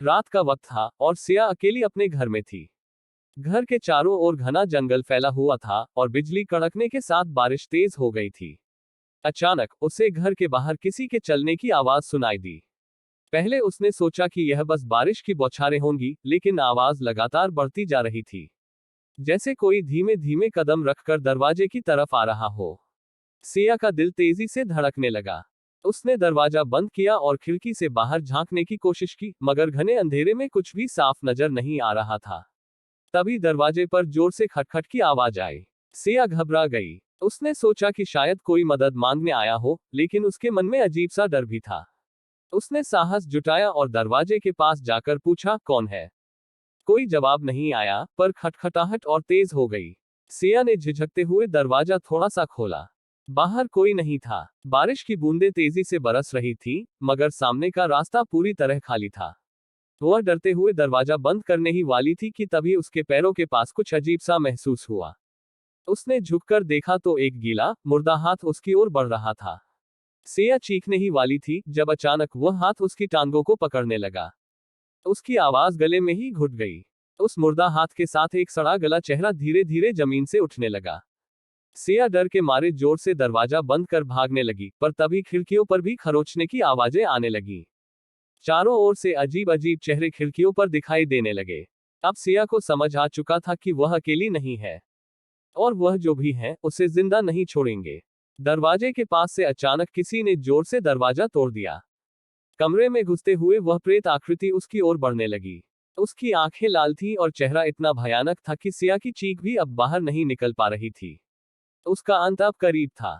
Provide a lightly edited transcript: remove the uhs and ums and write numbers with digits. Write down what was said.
रात का वक्त था और सिया अकेली अपने घर में थी। घर के चारों ओर घना जंगल फैला हुआ था और बिजली कड़कने के साथ बारिश तेज हो गई थी। अचानक उसे घर के बाहर किसी के चलने की आवाज सुनाई दी। पहले उसने सोचा कि यह बस बारिश की बौछारें होंगी, लेकिन आवाज लगातार बढ़ती जा रही थी, जैसे कोई धीमे धीमे कदम रखकर दरवाजे की तरफ आ रहा हो। सिया का दिल तेजी से धड़कने लगा। उसने दरवाजा बंद किया और खिड़की से बाहर झांकने की कोशिश की, मगर घने अंधेरे में कुछ भी साफ नजर नहीं आ रहा था। तभी दरवाजे पर जोर से खटखट की आवाज आई। सिया घबरा गई। उसने सोचा कि शायद कोई मदद मांगने आया हो, लेकिन उसके मन में अजीब सा डर भी था। उसने साहस जुटाया और दरवाजे के पास जाकर पूछा, कौन है? कोई जवाब नहीं आया, पर खटखटाहट और तेज हो गई। सिया ने झिझकते हुए दरवाजा थोड़ा सा खोला। बाहर कोई नहीं था। बारिश की बूंदें तेजी से बरस रही थी, मगर सामने का रास्ता पूरी तरह खाली था। वह डरते हुए दरवाजा बंद करने ही वाली थी कि तभी उसके पैरों के पास कुछ अजीब सा महसूस हुआ। उसने झुककर देखा तो एक गीला, मुर्दा हाथ उसकी ओर बढ़ रहा था। सिया चीखने ही वाली थी जब अचानक वह हाथ उसकी टांगों को पकड़ने लगा। उसकी आवाज गले में ही घुट गई। उस मुर्दा हाथ के साथ एक सड़ा गला चेहरा धीरे धीरे जमीन से उठने लगा। सिया डर के मारे जोर से दरवाजा बंद कर भागने लगी, पर तभी खिड़कियों पर भी खरोंचने की आवाजें आने लगी। चारों ओर से अजीब अजीब चेहरे खिड़कियों पर दिखाई देने लगे। अब सिया को समझ आ चुका था कि वह अकेली नहीं है, और वह जो भी है उसे जिंदा नहीं छोड़ेंगे। दरवाजे के पास से अचानक किसी ने जोर से दरवाजा तोड़ दिया। कमरे में घुसते हुए वह प्रेत आकृति उसकी ओर बढ़ने लगी। उसकी आंखें लाल थीं और चेहरा इतना भयानक था कि सिया की चीख भी अब बाहर नहीं निकल पा रही थी। उसका अंत अब करीब था।